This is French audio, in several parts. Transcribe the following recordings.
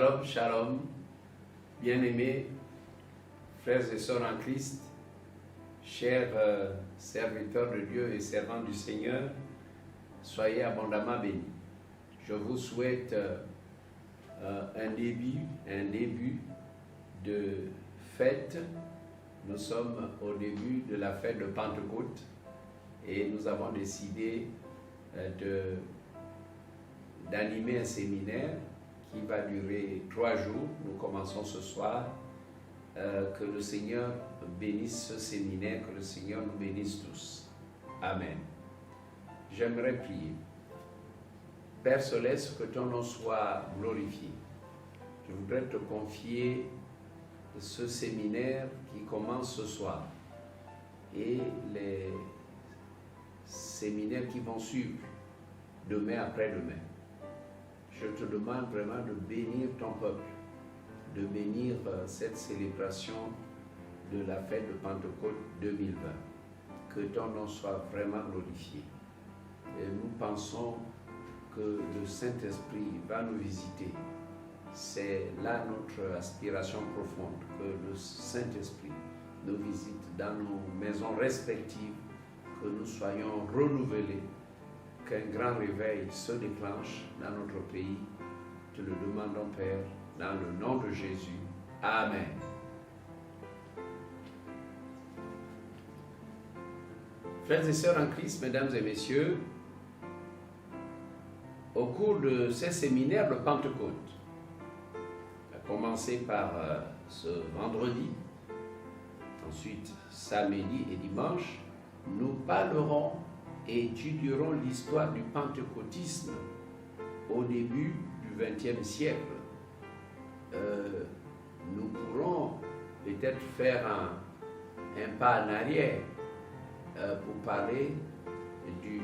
Shalom, shalom, bien-aimés, frères et sœurs en Christ, chers serviteurs de Dieu et servants du Seigneur, soyez abondamment bénis. Je vous souhaite un début de fête. Nous sommes au début de la fête de Pentecôte et nous avons décidé d'animer un séminaire qui va durer 3 jours. Nous commençons ce soir. Que le Seigneur bénisse ce séminaire, que le Seigneur nous bénisse tous. Amen. J'aimerais prier. Père Céleste, que ton nom soit glorifié. Je voudrais te confier ce séminaire qui commence ce soir et les séminaires qui vont suivre demain après-demain. Je te demande vraiment de bénir ton peuple, de bénir cette célébration de la fête de Pentecôte 2020. Que ton nom soit vraiment glorifié. Et nous pensons que le Saint-Esprit va nous visiter. C'est là notre aspiration profonde, que le Saint-Esprit nous visite dans nos maisons respectives, que nous soyons renouvelés, qu'un grand réveil se déclenche dans notre pays. Te le demandons, Père, dans le nom de Jésus. Amen. Frères et sœurs en Christ, mesdames et messieurs, au cours de ces séminaires de Pentecôte, à commencer par ce vendredi, ensuite samedi et dimanche, nous parlerons et étudierons l'histoire du pentecôtisme au début du XXe siècle. Nous pourrons peut-être faire un pas en arrière pour parler du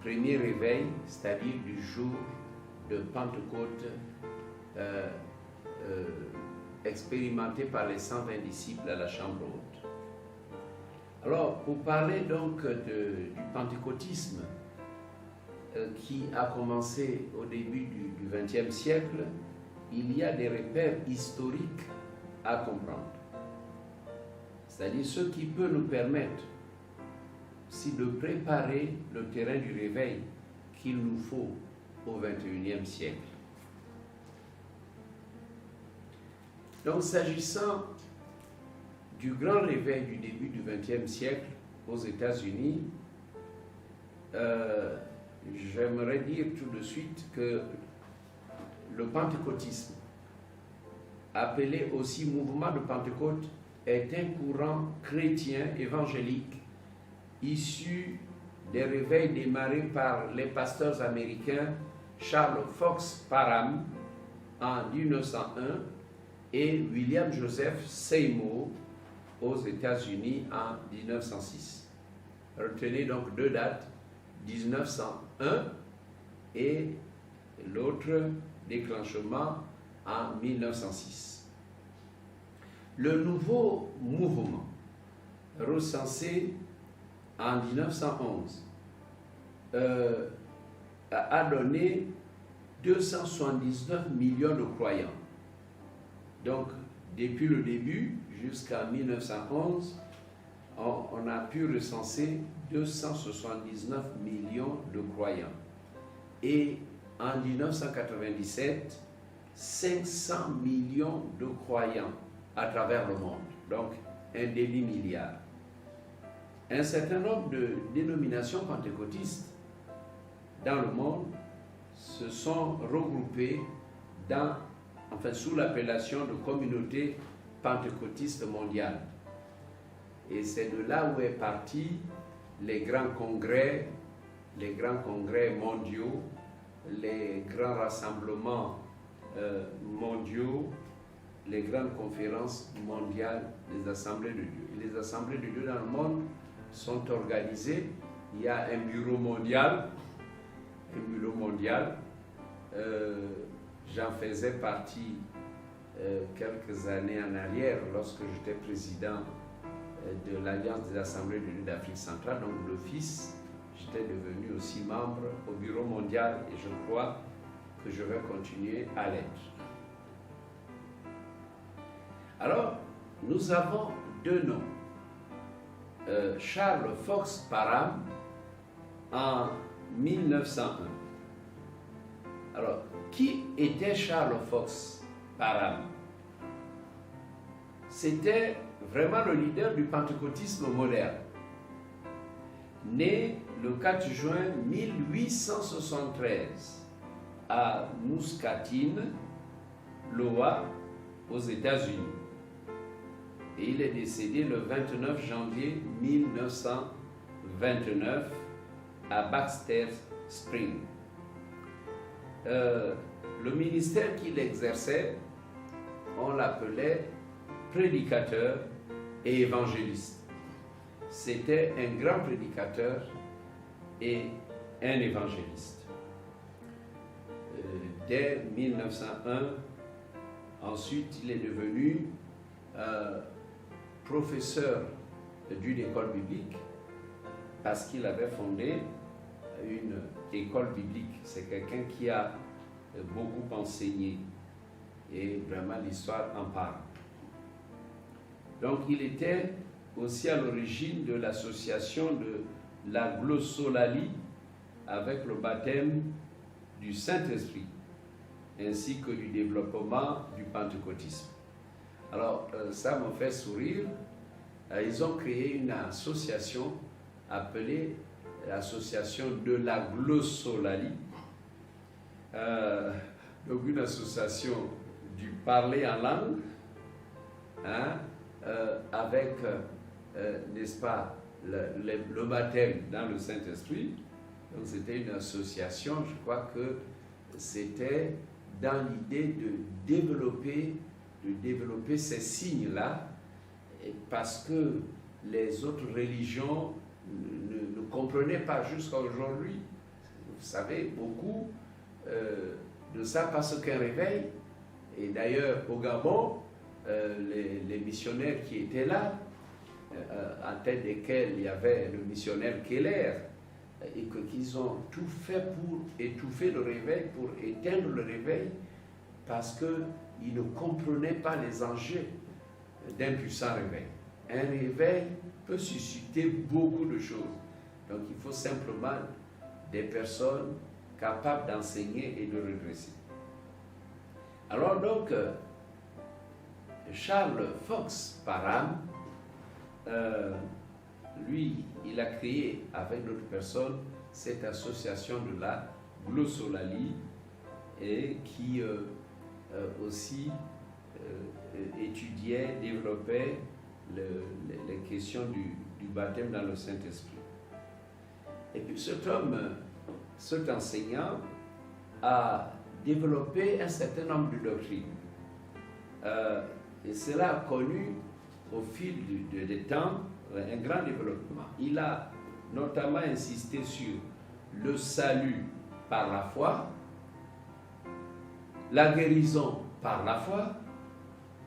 premier réveil, c'est-à-dire du jour de Pentecôte expérimenté par les 120 disciples à la chambre haute. Alors, pour parler donc du pentecôtisme qui a commencé au début du XXe siècle, il y a des repères historiques à comprendre. C'est-à-dire ce qui peut nous permettre de préparer le terrain du réveil qu'il nous faut au XXIe siècle. Donc, s'agissant du grand réveil du début du XXe siècle aux États-Unis, j'aimerais dire tout de suite que le pentecôtisme, appelé aussi mouvement de Pentecôte, est un courant chrétien évangélique issu des réveils démarrés par les pasteurs américains Charles Fox Parham en 1901 et William Joseph Seymour aux États-Unis en 1906. Retenez donc 2 dates, 1901 et l'autre déclenchement en 1906. Le nouveau mouvement recensé en 1911 a donné 279 millions de croyants. Donc, depuis le début jusqu'en 1911, on a pu recenser 279 millions de croyants. Et en 1997, 500 millions de croyants à travers le monde. Donc, un demi-milliard. Un certain nombre de dénominations pentecôtistes dans le monde se sont regroupées sous l'appellation de communauté pentecôtiste mondiale. Et c'est de là où est parti les grands congrès mondiaux, les grands rassemblements mondiaux, les grandes conférences mondiales des assemblées de Dieu. Et les assemblées de Dieu dans le monde sont organisées. Il y a un bureau mondial. J'en faisais partie quelques années en arrière lorsque j'étais président de l'Alliance des assemblées de Dieu d'Afrique centrale, donc l'office. J'étais devenu aussi membre au bureau mondial et je crois que je vais continuer à l'être. Alors, nous avons deux noms. Charles Fox Parham en 1901. Alors, qui était Charles Fox Parham? C'était vraiment le leader du pentecôtisme moderne. Né le 4 juin 1873 à Muscatine, Iowa, aux États-Unis. Et il est décédé le 29 janvier 1929 à Baxter Springs. Le ministère qu'il exerçait, on l'appelait prédicateur et évangéliste. C'était un grand prédicateur et un évangéliste. Dès 1901, ensuite il est devenu professeur d'une école biblique parce qu'il avait fondé une école biblique. C'est quelqu'un qui a beaucoup enseigné et vraiment l'histoire en parle. Donc il était aussi à l'origine de l'association de la glossolalie avec le baptême du Saint-Esprit ainsi que du développement du pentecôtisme. Alors, ça me fait sourire. Ils ont créé une association appelée l'association de la glossolalie. Donc, une association du parler en langue, hein, avec, n'est-ce pas, le baptême dans le Saint-Esprit. Donc, c'était une association, je crois que c'était dans l'idée de développer ces signes-là, parce que les autres religions ne comprenaient pas jusqu'à aujourd'hui. Vous savez, beaucoup de ça parce qu'un réveil, et d'ailleurs au Gabon, les missionnaires qui étaient là, en tête desquels il y avait le missionnaire Keller, et qu'ils ont tout fait pour étouffer le réveil, pour éteindre le réveil, parce qu'ils ne comprenaient pas les enjeux d'un puissant réveil. Un réveil peut susciter beaucoup de choses. Donc il faut simplement des personnes capables d'enseigner et de redresser. Alors donc, Charles Fox Parham, lui, il a créé avec d'autres personnes cette association de la glossolalie et qui aussi étudiait, développait les questions du baptême dans le Saint-Esprit. Et puis cet homme, cet enseignant, a développé un certain nombre de doctrines. Et cela a connu au fil des temps un grand développement. Il a notamment insisté sur le salut par la foi, la guérison par la foi,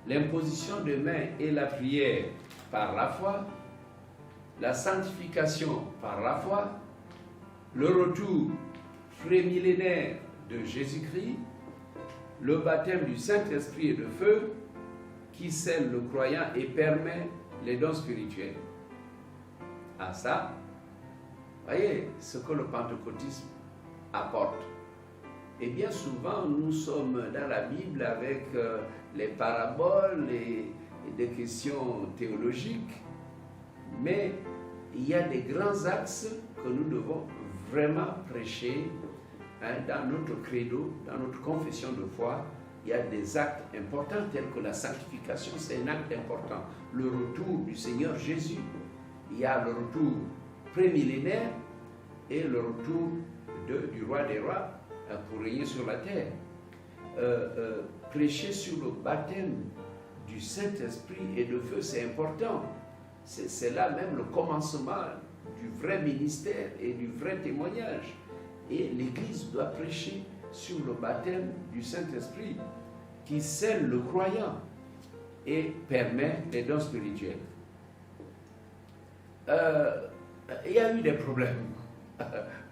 l'imposition de mains et la prière par la foi, la sanctification par la foi, le retour prémillénaire de Jésus-Christ, le baptême du Saint-Esprit et de feu qui scelle le croyant et permet les dons spirituels. À ça, voyez ce que le pentecôtisme apporte. Et bien souvent, nous sommes dans la Bible avec les paraboles et des questions théologiques, mais il y a des grands axes que nous devons vraiment prêcher, hein, dans notre credo, dans notre confession de foi. Il y a des actes importants tels que la sanctification, c'est un acte important. Le retour du Seigneur Jésus. Il y a le retour prémillénaire et le retour du roi des rois pour régner sur la terre. Prêcher sur le baptême du Saint-Esprit et de feu, c'est important. C'est là même le commencement du vrai ministère et du vrai témoignage. Et l'Église doit prêcher sur le baptême du Saint-Esprit qui scelle le croyant et permet les dons spirituels. Il y a eu des problèmes,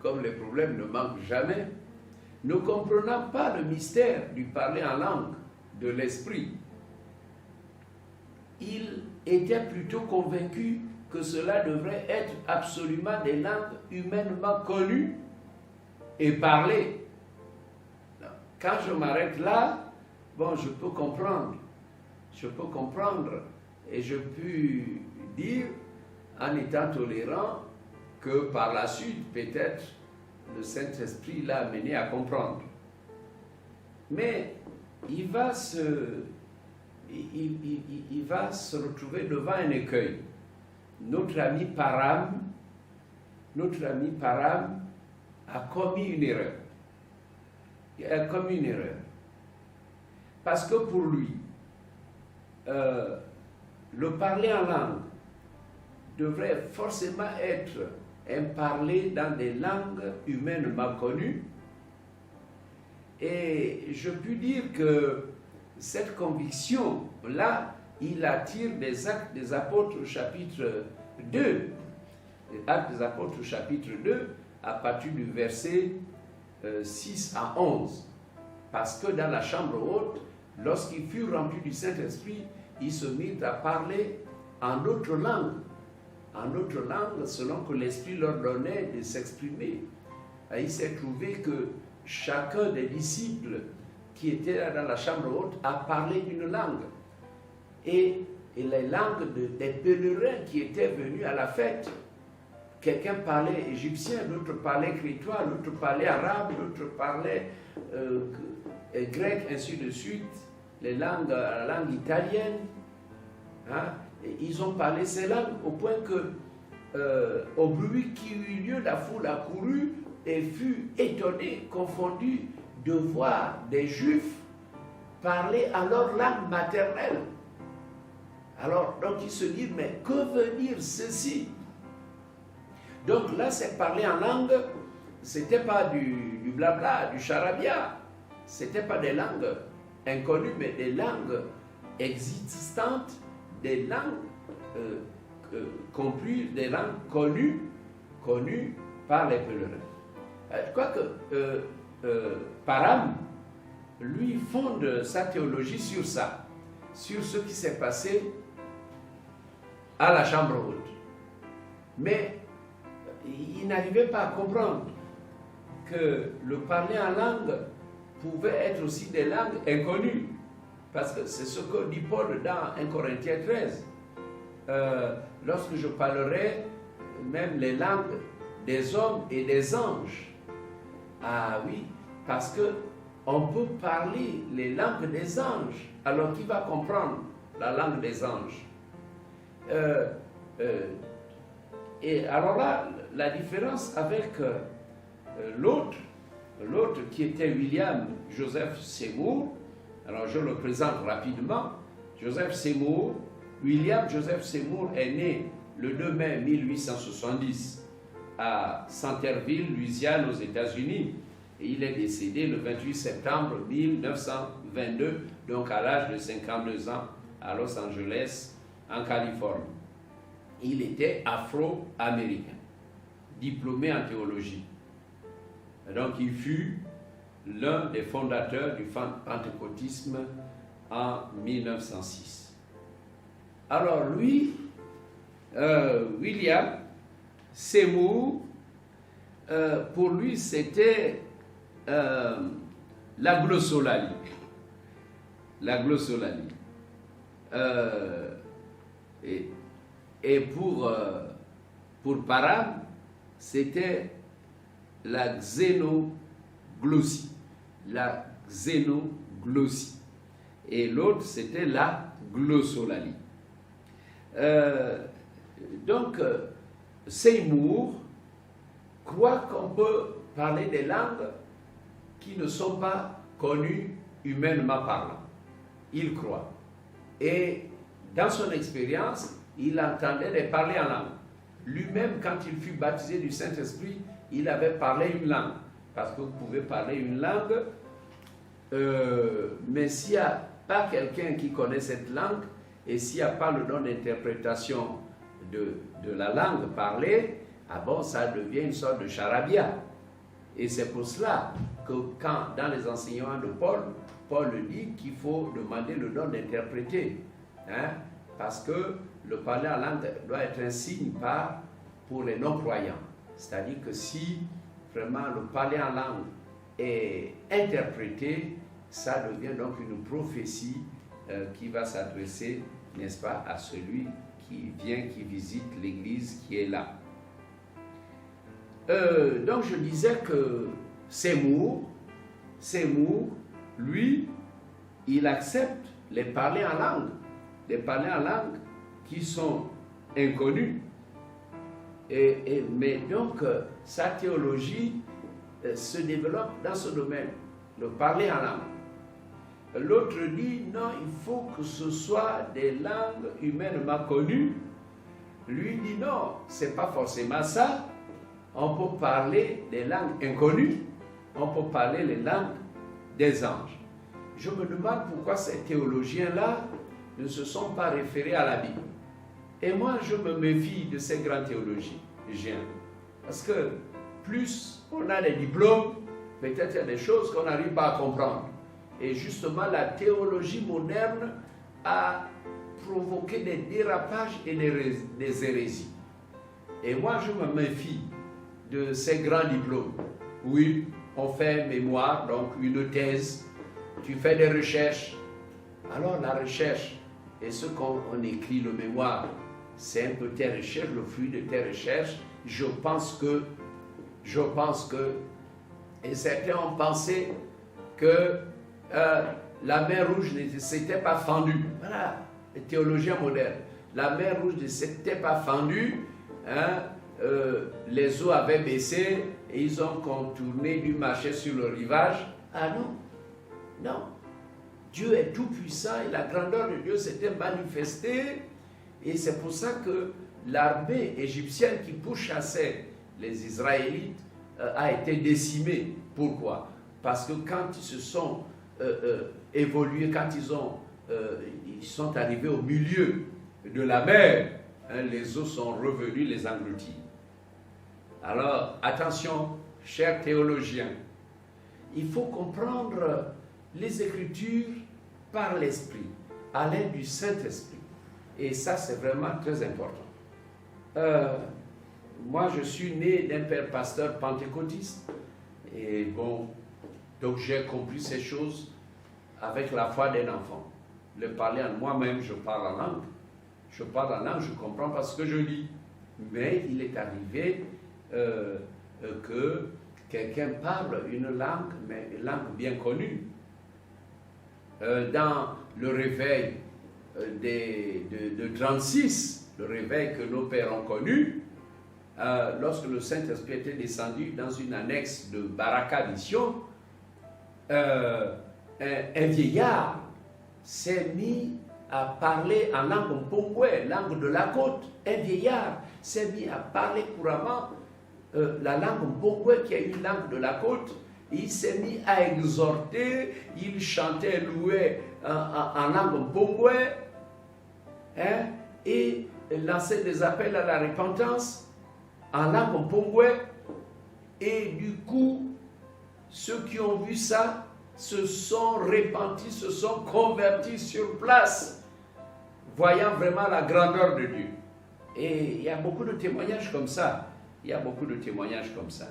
comme les problèmes ne manquent jamais. Ne comprenant pas le mystère du parler en langue de l'esprit, il était plutôt convaincu que cela devrait être absolument des langues humainement connues et parlées. Quand je m'arrête là, bon, je peux comprendre. Et je peux dire, en étant tolérant, que par la suite, peut-être, le Saint-Esprit l'a amené à comprendre. Mais il va se retrouver devant un écueil. Notre ami Param a commis une erreur. Parce que pour lui, le parler en langue devrait forcément être un parler dans des langues humainement connues. Et je puis dire que cette conviction-là, il la tire des Actes des Apôtres chapitre 2. Les Actes des Apôtres chapitre 2, à partir du verset 6 à 11. Parce que dans la chambre haute, lorsqu'ils furent remplis du Saint-Esprit, ils se mirent à parler en d'autres langues. En d'autres langues, selon que l'Esprit leur donnait de s'exprimer. Et il s'est trouvé que chacun des disciples qui étaient là dans la chambre haute a parlé une langue. Et les langues des pèlerins qui étaient venus à la fête, quelqu'un parlait égyptien, l'autre parlait crétois, l'autre parlait arabe, l'autre parlait grec, ainsi de suite, la langue italienne. Hein? Et ils ont parlé ces langues au point que, au bruit qui eut lieu, la foule accourut et fut étonnée, confondue de voir des Juifs parler à leur langue maternelle. Alors, donc ils se disent, mais que veut dire ceci? Donc là, c'est parler en langue, c'était pas du blabla, du charabia, c'était pas des langues inconnues, mais des langues existantes, des langues comprises, des langues connues par les pèlerins. Je crois que Param, lui, fonde sa théologie sur ça, sur ce qui s'est passé à la chambre haute. Mais il n'arrivait pas à comprendre que le parler en langue pouvait être aussi des langues inconnues. Parce que c'est ce que dit Paul dans 1 Corinthiens 13. Lorsque je parlerai même les langues des hommes et des anges. Ah oui, parce que on peut parler les langues des anges. Alors qui va comprendre la langue des anges? Et alors là, la différence avec l'autre qui était William Joseph Seymour, alors je le présente rapidement. William Joseph Seymour est né le 2 mai 1870 à Centerville, Louisiane, aux États-Unis. Et il est décédé le 28 septembre 1922, donc à l'âge de 52 ans, à Los Angeles, en Californie. Il était afro-américain, diplômé en théologie. Et donc il fut l'un des fondateurs du pentecôtisme en 1906. Alors lui, William Seymour, pour lui c'était la glossolalie. La glossolalie. Et pour Param, c'était la xénoglossie. La xénoglossie. Et l'autre, c'était la glossolalie. Donc, Seymour croit qu'on peut parler des langues qui ne sont pas connues humainement parlant. Il croit. Et dans son expérience, il entendait les parler en langue. Lui-même, quand il fut baptisé du Saint-Esprit, il avait parlé une langue. Parce que vous pouvez parler une langue, mais s'il n'y a pas quelqu'un qui connaît cette langue, et s'il n'y a pas le don d'interprétation de la langue parlée, ah bon, ça devient une sorte de charabia. Et c'est pour cela que quand, dans les enseignements de Paul dit qu'il faut demander le don d'interpréter. Hein? Parce que le parler en langue doit être un signe pour les non-croyants. C'est-à-dire que si vraiment le parler en langue est interprété, ça devient donc une prophétie qui va s'adresser, n'est-ce pas, à celui qui vient, qui visite l'église qui est là. Donc je disais que Seymour, lui, il accepte les parler en langue qui sont inconnus. Mais donc, sa théologie se développe dans ce domaine, le parler en langue. L'autre dit, non, il faut que ce soit des langues humainement connues. Lui dit, non, ce n'est pas forcément ça. On peut parler des langues inconnues, on peut parler les langues des anges. Je me demande pourquoi ces théologiens-là ne se sont pas référés à la Bible. Et moi, je me méfie de ces grands théologiens. Parce que plus on a des diplômes, peut-être il y a des choses qu'on n'arrive pas à comprendre. Et justement, la théologie moderne a provoqué des dérapages et des hérésies. Et moi, je me méfie de ces grands diplômes. Oui, on fait un mémoire, donc une thèse, tu fais des recherches. Alors la recherche, et ce qu'on écrit le mémoire, c'est un peu tes recherches, le fruit de tes recherches. Je pense que, et certains ont pensé que la mer Rouge ne s'était pas fendue. Voilà, les théologiens modernes. La mer Rouge ne s'était pas fendue, hein, les eaux avaient baissé et ils ont contourné du marché sur le rivage. Ah non, non. Dieu est tout puissant et la grandeur de Dieu s'était manifestée. Et c'est pour ça que l'armée égyptienne qui pourchassait les Israélites a été décimée. Pourquoi? Parce que quand ils se sont évolués, quand ils sont arrivés au milieu de la mer, hein, les eaux sont revenues les engloutir. Alors, attention, chers théologiens, il faut comprendre les Écritures par l'Esprit, à l'aide du Saint-Esprit. Et ça, c'est vraiment très important. Moi, je suis né d'un père pasteur pentecôtiste. Et bon, donc j'ai compris ces choses avec la foi d'un enfant. Le parler en moi-même, je parle en langue. Je parle en langue, je comprends parce que je lis. Mais il est arrivé que quelqu'un parle une langue, mais une langue bien connue. Dans le réveil de 36, le réveil que nos pères ont connu, lorsque le Saint-Esprit était descendu dans une annexe de Baraka Mission, un vieillard s'est mis à parler en langue mpongwe, langue de la côte. Un vieillard s'est mis à parler couramment la langue mpongwe, qui est une langue de la côte. Il s'est mis à exhorter, il chantait, louait en langue mpongwe, hein, et lançait des appels à la repentance en langue mpongwe. Et du coup, ceux qui ont vu ça se sont repentis, se sont convertis sur place, voyant vraiment la grandeur de Dieu. Et il y a beaucoup de témoignages comme ça. Il y a beaucoup de témoignages comme ça.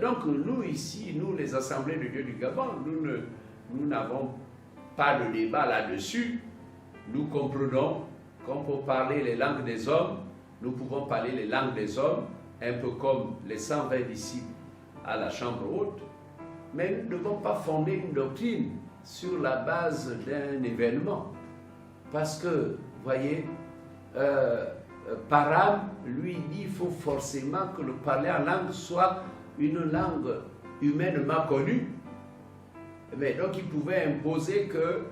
Donc nous ici, nous les assemblées de Dieu du Gabon, nous n'avons pas de débat là-dessus. Nous comprenons qu'on peut parler les langues des hommes, nous pouvons parler les langues des hommes, un peu comme les 120 disciples à la chambre haute, mais nous ne devons pas fonder une doctrine sur la base d'un événement. Parce que, vous voyez, Param, lui, dit qu'il faut forcément que le parler en langue soit une langue humainement connue. Mais donc, il pouvait imposer que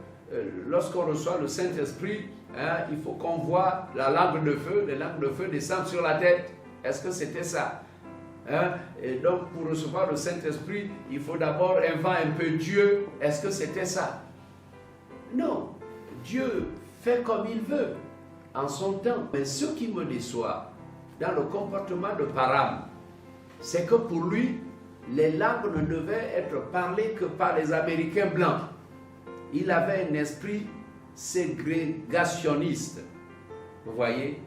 lorsqu'on reçoit le Saint-Esprit, hein, il faut qu'on voit la langue de feu, les langues de feu descendre sur la tête. Est-ce que c'était ça? Hein? Et donc, pour recevoir le Saint-Esprit, il faut d'abord un vent un peu Dieu. Est-ce que c'était ça? Non. Dieu fait comme il veut, en son temps. Mais ce qui me déçoit dans le comportement de Param, c'est que pour lui, les langues ne devaient être parlées que par les Américains blancs. Il avait un esprit ségrégationniste. Vous voyez?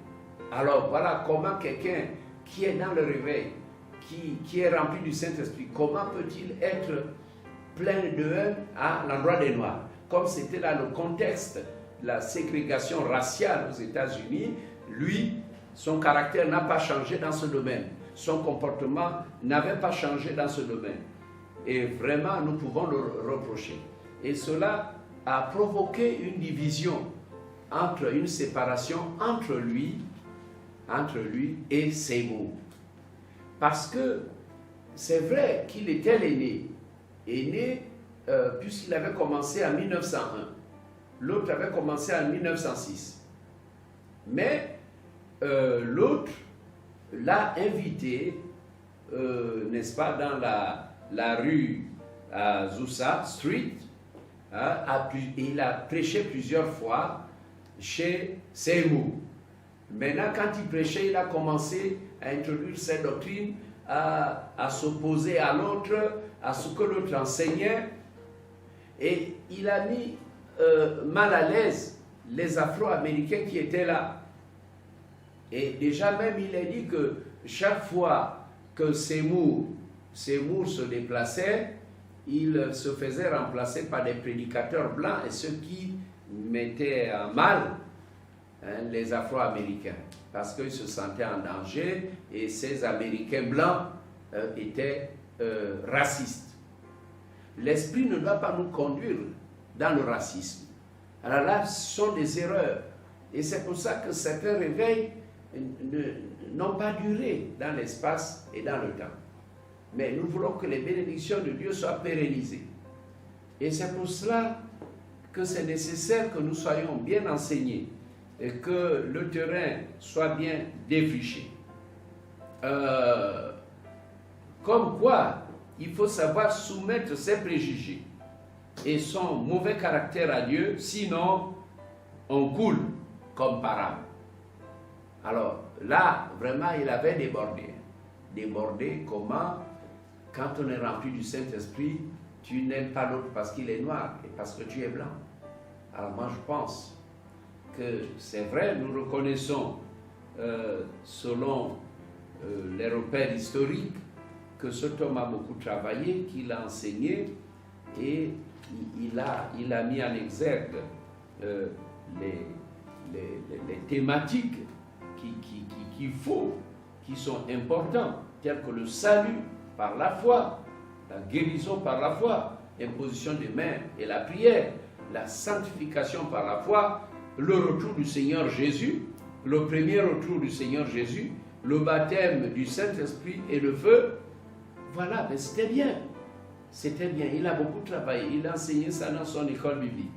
Alors voilà comment quelqu'un qui est dans le réveil, qui est rempli du Saint-Esprit, comment peut-il être plein de haine à l'endroit des Noirs? Comme c'était là le contexte de la ségrégation raciale aux États-Unis, lui, son caractère n'a pas changé dans ce domaine. Son comportement n'avait pas changé dans ce domaine. Et vraiment, nous pouvons le reprocher. Et cela a provoqué une division, une séparation entre lui et Seymour. Parce que c'est vrai qu'il était l'aîné, puisqu'il avait commencé en 1901. L'autre avait commencé en 1906. Mais l'autre l'a invité, n'est-ce pas, dans la rue Azusa Street. Il a prêché plusieurs fois chez Seymour. Maintenant, quand il prêchait, il a commencé à introduire ses doctrines, à s'opposer à l'autre, à ce que l'autre enseignait. Et il a mis mal à l'aise les Afro-Américains qui étaient là. Et déjà même, il a dit que chaque fois que Seymour se déplaçait, il se faisait remplacer par des prédicateurs blancs, et ce qui mettait en mal les Afro-Américains, parce qu'ils se sentaient en danger, et ces Américains blancs étaient racistes. L'esprit ne doit pas nous conduire dans le racisme. Alors là, ce sont des erreurs. Et c'est pour ça que certains réveils n'ont pas duré dans l'espace et dans le temps. Mais nous voulons que les bénédictions de Dieu soient pérennisées. Et c'est pour cela que c'est nécessaire que nous soyons bien enseignés et que le terrain soit bien défriché. Comme quoi, il faut savoir soumettre ses préjugés et son mauvais caractère à Dieu, sinon on coule comme Param. Alors là, vraiment, il avait débordé. Débordé comment? Quand on est rempli du Saint-Esprit, tu n'aimes pas l'autre parce qu'il est noir et parce que tu es blanc. Alors moi, je pense que c'est vrai, nous reconnaissons, selon les repères historiques, que cet homme a beaucoup travaillé, qu'il a enseigné, et il a mis en exergue les thématiques qu'il faut, qui sont importantes, telles que le salut par la foi, la guérison par la foi, l'imposition des mains et la prière, la sanctification par la foi, le retour du Seigneur Jésus, le premier retour du Seigneur Jésus, le baptême du Saint-Esprit et le feu. Voilà, mais c'était bien. C'était bien. Il a beaucoup travaillé. Il a enseigné ça dans son école biblique.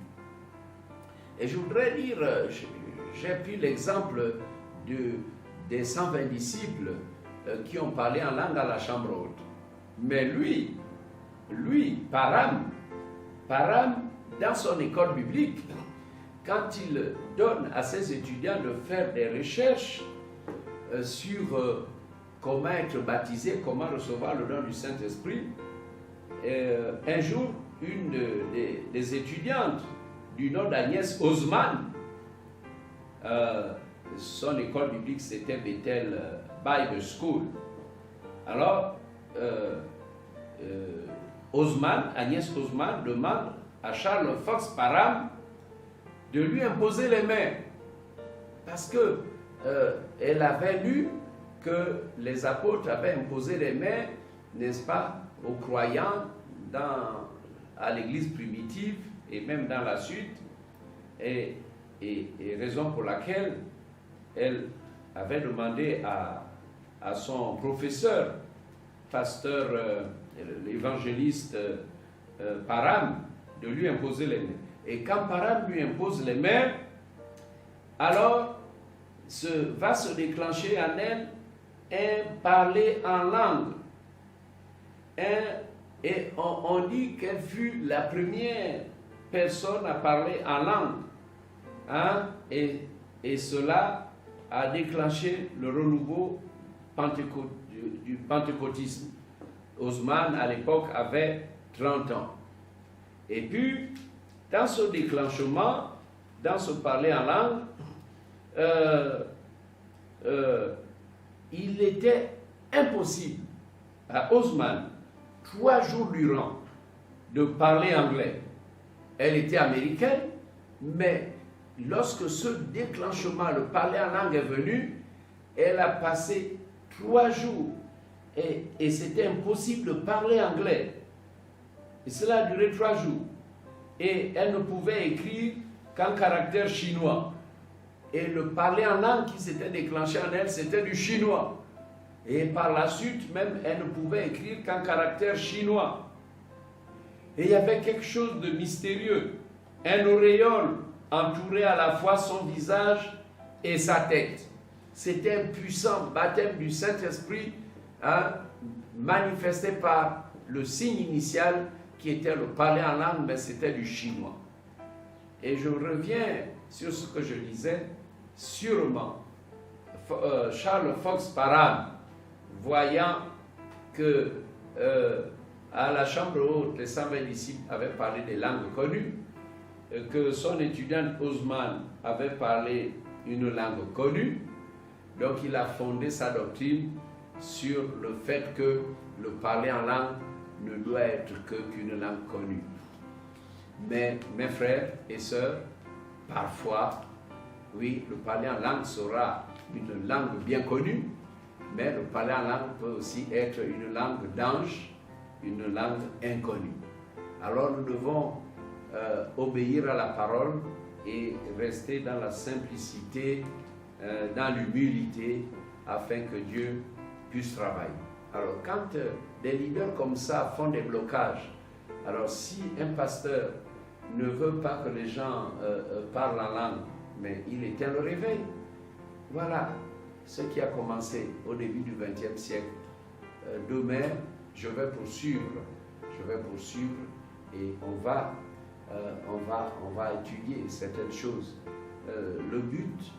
Et je voudrais dire, j'ai pris l'exemple des 120 disciples qui ont parlé en langue à la chambre haute. Mais lui, Param, dans son école biblique, quand il donne à ses étudiants de faire des recherches sur comment être baptisé, comment recevoir le don du Saint-Esprit, un jour, une des étudiantes du nom d'Agnès Osman, son école biblique c'était Bethel Bible School. Alors, Agnès Osman demande à Charles Fox Parham de lui imposer les mains, parce que elle avait lu que les apôtres avaient imposé les mains, n'est-ce pas, aux croyants à l'église primitive et même dans la suite, et raison pour laquelle elle avait demandé à son professeur, pasteur, l'évangéliste Parham, de lui imposer les mains. Et quand Parham lui impose les mains, alors va se déclencher en elle un parler en langue. Et on dit qu'elle fut la première personne à parler en langue. Hein? Et cela a déclenché le renouveau du pentecôtisme. Osman, à l'époque, avait 30 ans. Et puis, dans ce déclenchement, dans ce parler en langue, il était impossible à Osman, 3 jours durant, de parler anglais. Elle était américaine, mais lorsque ce déclenchement, le parler en langue est venu, elle a passé 3 jours et c'était impossible de parler anglais. Et cela a duré 3 jours. Et elle ne pouvait écrire qu'en caractère chinois. Et le parler en langue qui s'était déclenché en elle, c'était du chinois. Et par la suite, même, elle ne pouvait écrire qu'en caractère chinois. Et il y avait quelque chose de mystérieux. Un auréole entourait à la fois son visage et sa tête. C'était un puissant baptême du Saint-Esprit, hein, manifesté par le signe initial qui était le parler en langue, mais c'était du chinois. Et je reviens sur ce que je disais, sûrement, Charles Fox Parham, voyant que à la chambre haute, les 120 disciples avaient parlé des langues connues, que son étudiante Osman avait parlé une langue connue, donc il a fondé sa doctrine sur le fait que le parler en langue ne doit être qu'une langue connue. Mais mes frères et sœurs, parfois, oui, le parler en langue sera une langue bien connue, mais le parler en langue peut aussi être une langue d'ange, une langue inconnue. Alors nous devons obéir à la parole et rester dans la simplicité, dans l'humilité, afin que Dieu puisse travailler. Alors quand des leaders comme ça font des blocages, alors si un pasteur ne veut pas que les gens parlent en langue, mais il éteint le réveil. Voilà ce qui a commencé au début du XXe siècle. Demain, je vais poursuivre et on va étudier certaines choses. Le but,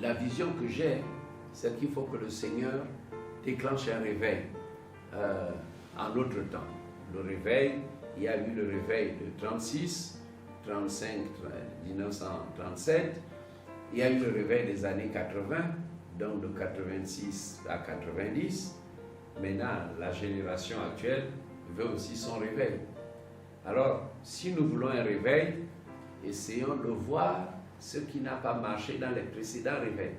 la vision que j'ai, c'est qu'il faut que le Seigneur déclenche un réveil en notre temps. Le réveil, il y a eu le réveil de 36, 35, 1937, il y a eu le réveil des années 80, donc de 86 à 90. Maintenant, la génération actuelle veut aussi son réveil. Alors, si nous voulons un réveil, essayons de voir ce qui n'a pas marché dans les précédents réveils.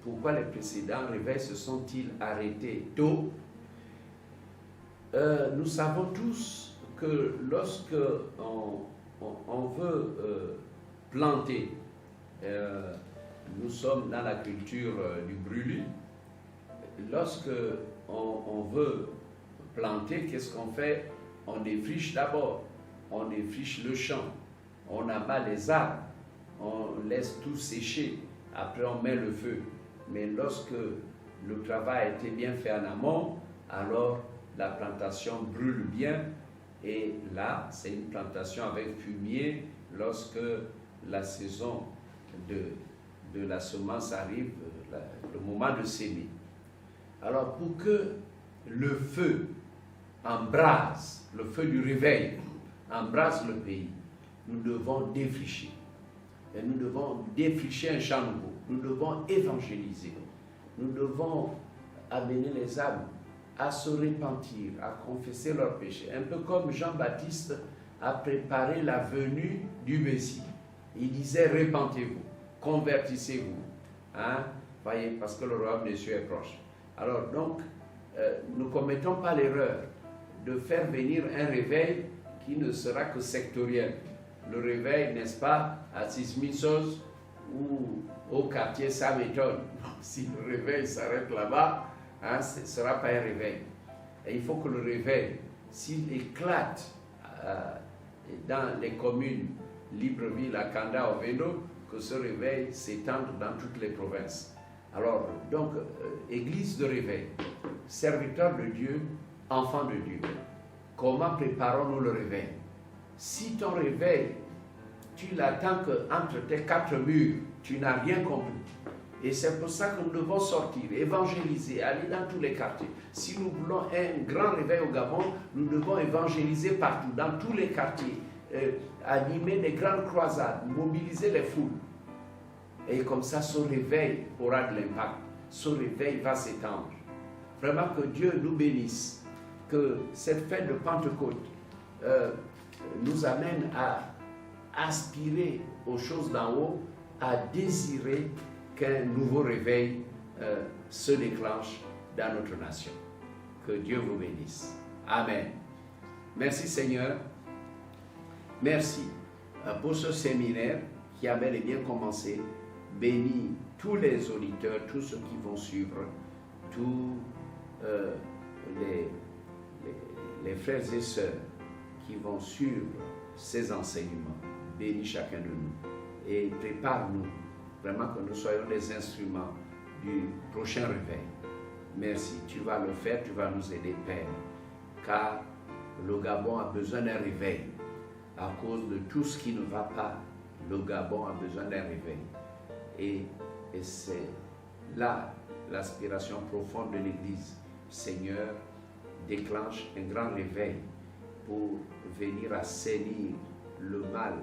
Pourquoi les précédents réveils se sont-ils arrêtés tôt? Nous savons tous que lorsque on veut planter, nous sommes dans la culture du brûlis. Lorsque on veut planter, qu'est-ce qu'on fait? On défriche d'abord, on défriche le champ, on abat les arbres, on laisse tout sécher, après on met le feu. Mais lorsque le travail a été bien fait en amont, alors la plantation brûle bien et là c'est une plantation avec fumier. Lorsque la saison de la semence arrive, le moment de s'aimer. Alors pour que le feu embrase, le feu du réveil embrase le pays, nous devons défricher. Et nous devons défricher un champ nouveau. Nous devons évangéliser. Nous devons amener les âmes à se repentir, à confesser leurs péchés. Un peu comme Jean-Baptiste a préparé la venue du Messie. Il disait, repentez-vous, convertissez-vous. Hein? Voyez, parce que le royaume des cieux est proche. Alors donc, ne commettons pas l'erreur de faire venir un réveil qui ne sera que sectoriel. Le réveil, n'est-ce pas, à Sismisos ou au quartier Saint-Méthode. Si le réveil s'arrête là-bas, hein, ce ne sera pas un réveil. Et il faut que le réveil, s'il éclate dans les communes Libreville, Akanda, Oviedo, que ce réveil s'étende dans toutes les provinces. Alors, donc, église de réveil, serviteur de Dieu, enfant de Dieu. Comment préparons-nous le réveil? Si ton réveil, tu l'attends qu'entre tes 4 murs, tu n'as rien compris. Et c'est pour ça que nous devons sortir, évangéliser, aller dans tous les quartiers. Si nous voulons un grand réveil au Gabon, nous devons évangéliser partout, dans tous les quartiers. animer des grandes croisades, mobiliser les foules. Et comme ça, son réveil aura de l'impact. Son réveil va s'étendre. Vraiment que Dieu nous bénisse. Que cette fête de Pentecôte nous amène à aspirer aux choses d'en haut, à désirer qu'un nouveau réveil se déclenche dans notre nation. Que Dieu vous bénisse. Amen. Merci Seigneur. Merci pour ce séminaire qui a bel et bien commencé. Bénis tous les auditeurs, tous ceux qui vont suivre, tous les frères et sœurs qui vont suivre ces enseignements. Bénis chacun de nous et prépare-nous vraiment que nous soyons des instruments du prochain réveil. Merci, tu vas le faire, tu vas nous aider, Père, car le Gabon a besoin d'un réveil. À cause de tout ce qui ne va pas, le Gabon a besoin d'un réveil. Et c'est là l'aspiration profonde de l'Église. Seigneur, déclenche un grand réveil pour venir assainir le mal,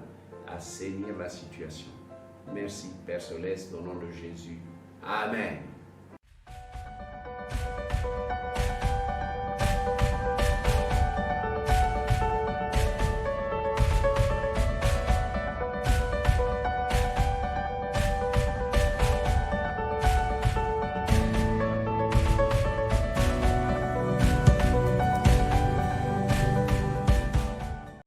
assainir la situation. Merci, Père Céleste, au nom de Jésus. Amen.